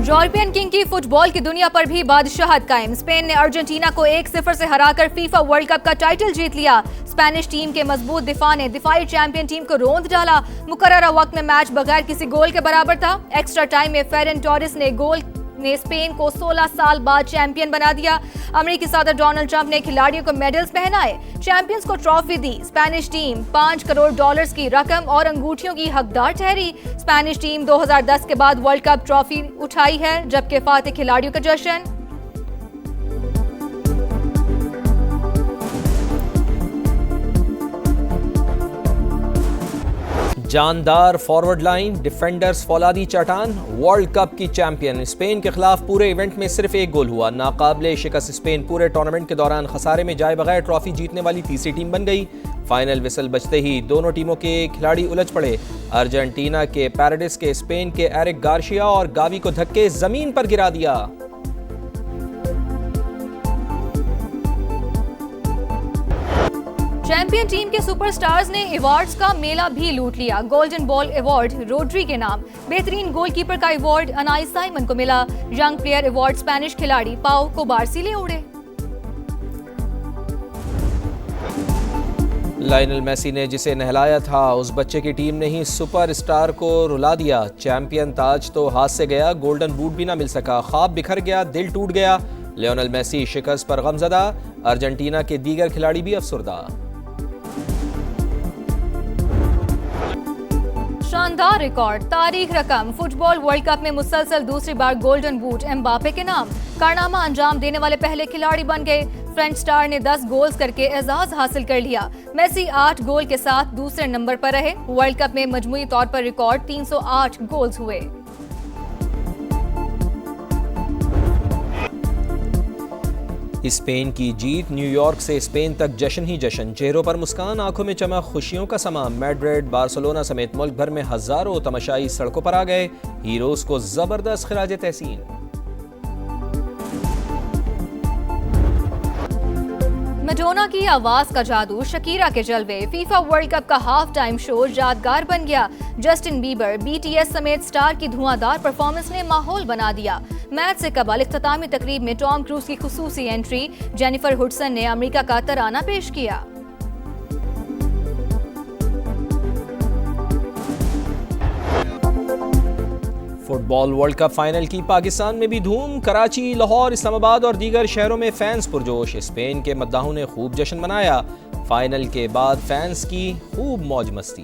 European king की football की दुनिया पर भी बादशाहत कायम। स्पेन ने अर्जेंटीना को 1-0 से हराकर फीफा वर्ल्ड कप का टाइटल जीत लिया। स्पेनिश टीम के मजबूत दिफा ने दिफाई चैंपियन टीम को रोंद डाला। मुकर्ररा वक्त में मैच बगैर किसी गोल के बराबर था। एक्स्ट्रा टाइम में फेरन टोरेस ने गोल ने स्पेन को 16 साल बाद चैंपियन बना दिया। अमेरिकी सदर डोनाल्ड ट्रंप ने खिलाड़ियों को मेडल्स पहनाए, चैंपियंस को ट्रॉफी दी। स्पेनिश टीम $5 करोड़ की रकम और अंगूठियों की हकदार ठहरी। स्पेनिश टीम 2010 के बाद वर्ल्ड कप ट्रॉफी उठाई है, जबकि फाते खिलाड़ियों का जश्न। जानदार फॉरवर्ड लाइन, डिफेंडर्स फौलादी चट्टान, वर्ल्ड कप की चैंपियन। स्पेन के खिलाफ पूरे इवेंट में सिर्फ एक गोल हुआ। नाकाबिले शिकस्त स्पेन पूरे टूर्नामेंट के दौरान खसारे में जाए बगैर ट्रॉफी जीतने वाली तीसरी टीम बन गई। फाइनल विसल बजते ही दोनों टीमों के खिलाड़ी उलझ पड़े। अर्जेंटीना के पैराडिस के स्पेन के एरिक गार्सिया और गावी को धक्के जमीन पर गिरा दिया। चैंपियन टीम के सुपरस्टार्स ने अवार्ड्स का मेला भी लूट लिया। गोल्डन बॉल अवार्ड रोड्री के नाम, बेहतरीन गोलकीपर का अवार्ड अनाई साइमन को मिला। यंग प्लेयर अवार्ड स्पेनिश खिलाड़ी पाओ कुबार्सी ले उड़े। लायनल मेसी ने जिसे नहलाया था, उस बच्चे की टीम ने ही सुपरस्टार को रुला दिया। चैंपियन ताज तो हाथ से गया, गोल्डन बूट भी ना मिल सका। ख्वाब बिखर गया, दिल टूट गया। लियोनेल मेसी शिकस्त पर गमजदा, अर्जेंटीना के दीगर खिलाड़ी भी अफसरदा। शानदार रिकॉर्ड, तारीख रकम। फुटबॉल वर्ल्ड कप में मुसलसल दूसरी बार गोल्डन बूट एम्बापे के नाम। कारनामा अंजाम देने वाले पहले खिलाड़ी बन गए। फ्रेंच स्टार ने 10 गोल्स करके एजाज हासिल कर लिया। मेसी 8 गोल के साथ दूसरे नंबर पर रहे। वर्ल्ड कप में मजमूई तौर पर रिकॉर्ड 308 गोल्स हुए। स्पेन की जीत, न्यूयॉर्क से स्पेन तक जश्न ही जश्न। चेहरों पर मुस्कान, आंखों में चमक, खुशियों का समा। मैड्रिड, बार्सिलोना समेत मुल्क भर में हजारों तमाशाई सड़कों पर आ गए। हीरोज को जबरदस्त खिराज तहसीन। मैडोना की आवाज का जादू, शकीरा के जलवे। फीफा वर्ल्ड कप का हाफ टाइम शो यादगार बन गया। जस्टिन बीबर, बीटीएस समेत स्टार की धुआंधार परफॉर्मेंस ने माहौल बना दिया। मैच से कबल इख्तितामी तकरीब में टॉम क्रूज की खुसूसी एंट्री। जेनिफर हुडसन ने अमेरिका का तराना पेश किया। फुटबॉल वर्ल्ड कप फाइनल की पाकिस्तान में भी धूम। कराची, लाहौर, इस्लामाबाद और दीगर शहरों में फैंस पुरजोश। स्पेन के मद्दाहों ने खूब जश्न मनाया। फाइनल के बाद फैंस की खूब मौज मस्ती।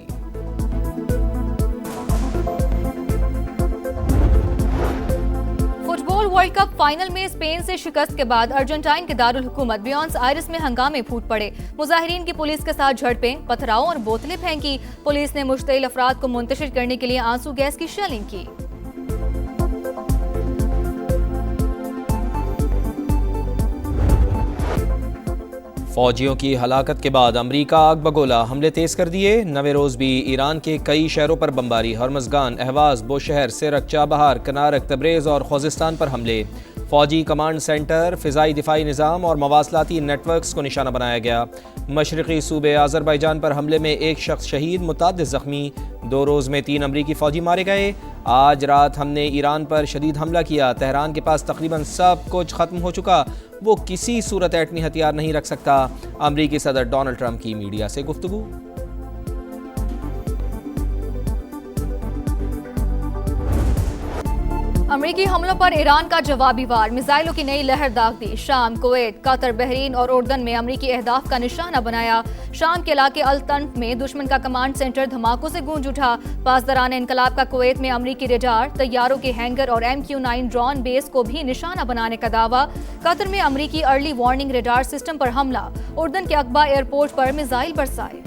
फुटबॉल वर्ल्ड कप फाइनल में स्पेन से शिकस्त के बाद अर्जेंटाइन के दारुल हुकूमत ब्यूनस आयर्स में हंगामे फूट पड़े। मुजाहिरीन की पुलिस के साथ झड़पें, पथराव और बोतलें फेंकी। पुलिस ने मुश्तिल अफराद को मुंतशिर करने के लिए आंसू गैस की शेलिंग की। फौजियों की हलाकत के बाद अमरीका आग बगोला, हमले तेज कर दिए। नवे रोज भी ईरान के कई शहरों पर बमबारी। हरमजगान, अहवाज, बोशहर, सिरक, चाबहार, कनारक, तब्रेज और खोजिस्तान पर हमले। फौजी कमांड सेंटर, फिजाई दिफाई निज़ाम और मवासलाती नेटवर्क्स को निशाना बनाया गया। मशरक़ी सूबे आज़रबाईजान पर हमले में एक शख्स शहीद, मुताद्दिद ज़ख्मी। 2 रोज़ में 3 अमरीकी फौजी मारे गए। आज रात हमने ईरान पर शदीद हमला किया। तेहरान के पास तकरीबन सब कुछ ख़त्म हो चुका, वो किसी सूरत एटमी हथियार नहीं रख सकता। अमरीकी सदर डोनाल्ड ट्रंप की मीडिया से गुफ्तगू। अमेरिकी हमलों पर ईरान का जवाबी वार, मिसाइलों की नई लहर दाग दी। शाम, कुवैत, कतर, बहरीन और उर्दन में अमेरिकी अहदाफ का निशाना बनाया। शाम के इलाके अल तंफ में दुश्मन का कमांड सेंटर धमाकों से गूंज उठा। पासदरान इनकलाब का कुवैत में अमेरिकी रेडार, तैयारों के हैंगर और MQ-9 ड्रोन बेस को भी निशाना बनाने का दावा। कतर में अमेरिकी अर्ली वार्निंग रेडार सिस्टम पर हमला। उर्दन के अकबा एयरपोर्ट पर मिसाइल बरसाए।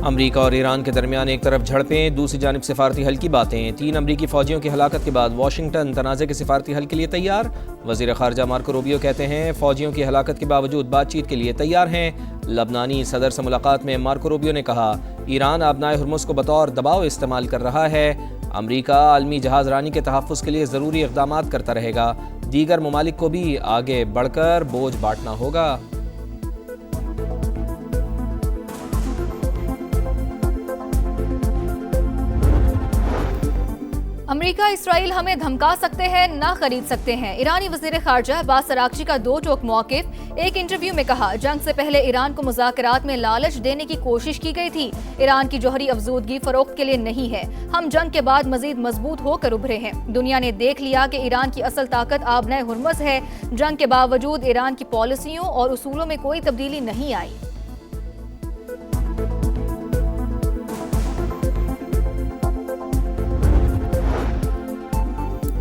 अमरीका और ईरान के दरमियान एक तरफ झड़पें, दूसरी जानिब सिफारती हल की बातें। 3 अमरीकी फौजियों की हलाकत के बाद वाशिंगटन तनाज़े के सिफारती हल के लिए तैयार। वज़ीर ख़ारजा मार्को रूबियो कहते हैं फौजियों की हलाकत के बावजूद बातचीत के लिए तैयार हैं। लबनानी सदर से मुलाकात में मार्को रूबियो ने कहा ईरान आबनाए हुर्मुज़ को बतौर दबाव इस्तेमाल कर रहा है। अमरीका आलमी जहाज़ रानी के तहफ़्फ़ुज़ के लिए ज़रूरी इक़दामात करता रहेगा। दीगर ममालिक को भी आगे बढ़कर बोझ बांटना होगा। अमेरिका इसराइल हमें धमका सकते हैं, ना खरीद सकते हैं। ईरानी वजीर खारजा अब्बास अरागची का दो टोक मौकिफ। एक इंटरव्यू में कहा, जंग से पहले ईरान को मुज़ाकरात में लालच देने की कोशिश की गई थी। ईरान की जौहरी अफजूदगी फरोख्त के लिए नहीं है। हम जंग के बाद मजीद मजबूत होकर उभरे हैं। दुनिया ने देख लिया कि ईरान की असल ताकत आबने हुर्मुज़ है। जंग के बावजूद ईरान की पॉलिसियों और उसूलों में कोई तब्दीली नहीं आई।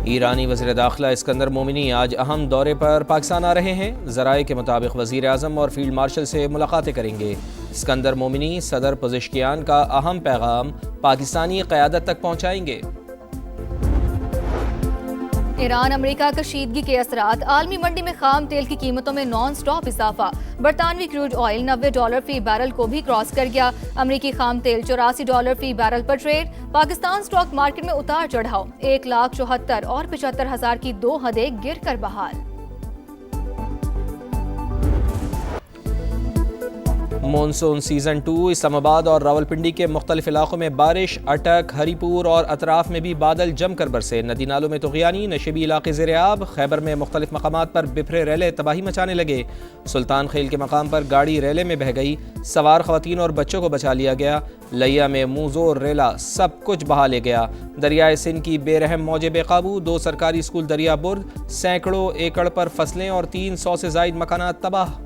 ईरानी वज़ीर दाखिला इस्कंदर मोमिनी आज अहम दौरे पर पाकिस्तान आ रहे हैं। ज़राए के मुताबिक वज़ीर आज़म और फील्ड मार्शल से मुलाकातें करेंगे। इस्कंदर मोमिनी सदर पज़ेश्कियान का अहम पैगाम पाकिस्तानी क़यादत तक पहुँचाएंगे। ईरान अमेरिका कशीदगी के असरात। आलमी मंडी में खाम तेल की कीमतों में नॉन स्टॉप इजाफा। बरतानवी क्रूड ऑयल $90 फी बैरल को भी क्रॉस कर गया। अमेरिकी खाम तेल $84 फी बैरल पर ट्रेड। पाकिस्तान स्टॉक मार्केट में उतार चढ़ाव। 1,74,000 और 75,000 की दो हदें गिर कर बहाल। मॉनसून सीजन 2 इस्लामाबाद और रावलपिंडी के मुख्तलिफ इलाकों में बारिश। अटक, हरीपुर और अतराफ में भी बादल जमकर बरसे। नदी नालों में तुग़यानी। नशेबी इलाके ज़ेर-ए-आब। खैबर में मुख्तलिफ मकामात पर बिफरे रेले तबाही मचाने लगे। सुल्तान खेल के मकाम पर गाड़ी रेले में बह गई। सवार ख़वातीन और बच्चों को बचा लिया गया। लिया में मुँज़ोर रेला सब कुछ बहा ले गया। दरियाए सिंध की बेरहम मौजें बेकाबू। 2 सरकारी स्कूल दरिया बुर्द। सैकड़ों एकड़ पर फसलें और 300 से ज़ायद मकानात तबाह।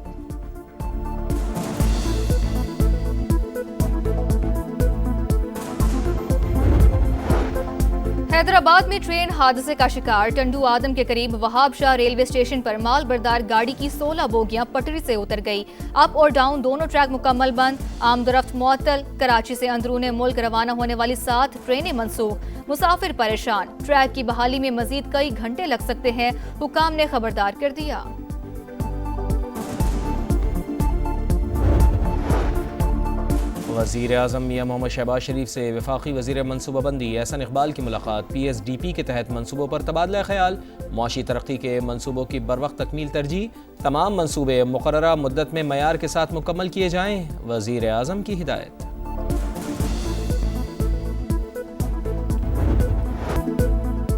हैदराबाद में ट्रेन हादसे का शिकार। टंडू आदम के करीब वहाब शाह रेलवे स्टेशन पर माल बरदार गाड़ी की 16 बोगियां पटरी से उतर गई। अप और डाउन दोनों ट्रैक मुकम्मल बंद। आमदरफ्त मुअत्तल। कराची से अंदरूने मुल्क रवाना होने वाली 7 ट्रेनें मनसूख। मुसाफिर परेशान। ट्रैक की बहाली में मजीद कई घंटे लग सकते हैं। हुकाम ने खबरदार कर दिया। वज़ीर आज़म मियां मोहम्मद शहबाज शरीफ से वफाकी वज़ीर मनसूबाबंदी एहसन इकबाल की मुलाकात। PSDP के तहत मनसूबों पर तबादला ख्याल। मुआशी तरक्की के मनसूबों की बरवक्त तकमील तरजीह। तमाम मनसूबे मुकर्ररा मुद्दत में मयार के साथ मुकम्मल किए जाएँ। वज़ीर आज़म की हिदायत।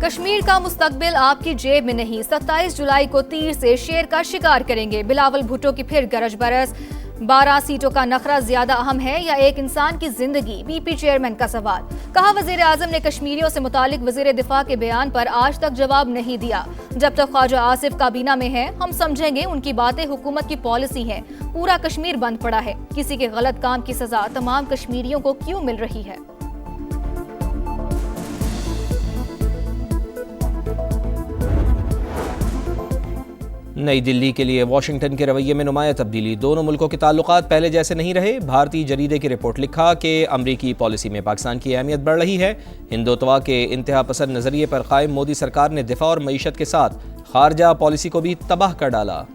कश्मीर का मुस्तकबिल आपकी जेब में नहीं। 27 जुलाई को तीर से शेर का शिकार करेंगे। बिलावल भुट्टो की फिर गरज बरस। 12 सीटों का नखरा ज्यादा अहम है या एक इंसान की जिंदगी? BP चेयरमैन का सवाल। कहा, वजीर आजम ने कश्मीरियों से मुतालिक वजीर दिफा के बयान पर आज तक जवाब नहीं दिया। जब तक ख्वाजा आसिफ काबीना में है हम समझेंगे उनकी बातें हुकूमत की पॉलिसी है। पूरा कश्मीर बंद पड़ा है। किसी के गलत काम की सजा तमाम कश्मीरियों को क्यों मिल रही है? नई दिल्ली के लिए वाशिंगटन के रवैये में नुमाया तब्दीली। दोनों मुल्कों के ताल्लुकात पहले जैसे नहीं रहे। भारतीय जरीदे की रिपोर्ट लिखा कि अमरीकी पॉलिसी में पाकिस्तान की अहमियत बढ़ रही है। हिंदुत्वा के इंतहा पसंद नजरिए पर कायम मोदी सरकार ने दिफा और मईशत के साथ खारजा पॉलिसी को भी तबाह कर डाला।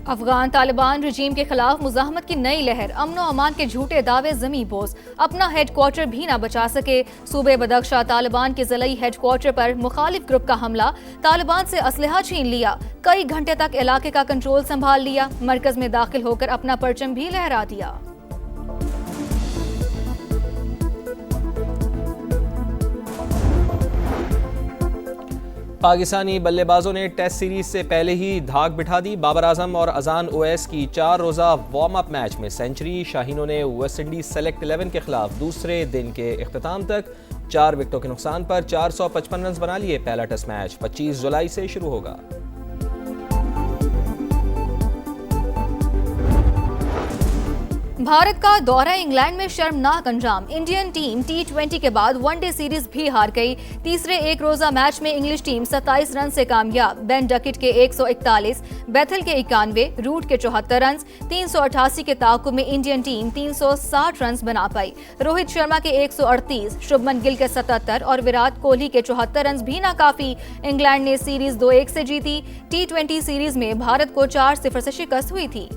अफगान तालिबान रजीम के खिलाफ मुजाहमत की नई लहर। अमन और अमान के झूठे दावे जमी बोझ। अपना हेडक्वार्टर भी ना बचा सके। सूबे बदख्शा तालिबान के ज़िलाई हेडक्वार्टर पर मुखालिफ ग्रुप का हमला। तालिबान से असलहा छीन लिया। कई घंटे तक इलाके का कंट्रोल संभाल लिया। मरकज में दाखिल होकर अपना परचम भी लहरा दिया। पाकिस्तानी बल्लेबाजों ने टेस्ट सीरीज से पहले ही धाक बिठा दी। बाबर आजम और अजान ओवैस की 4 रोज़ा वार्म अप मैच में सेंचुरी। शाहीनों ने वेस्ट इंडीज सेलेक्ट 11 के खिलाफ दूसरे दिन के इख्तिताम तक 4 विकेटों के नुकसान पर 455 रन बना लिए। पहला टेस्ट मैच 25 जुलाई से शुरू होगा। भारत का दौरा इंग्लैंड में शर्मनाक अंजाम। इंडियन टीम T20 के बाद वनडे सीरीज भी हार गई। तीसरे एक रोजा मैच में इंग्लिश टीम 27 रन से कामयाब। बेन डकेट के 141, बेथल के 91, रूट के 74 रन। 388 के ताकुब में इंडियन टीम 360 रन बना पाई। रोहित शर्मा के 138, शुभमन गिल के 77 और विराट कोहली के 74 रन भी नाकाफी। इंग्लैंड ने सीरीज 2-1 से जीती। T20 सीरीज में भारत को 4-0 से शिकस्त हुई थी।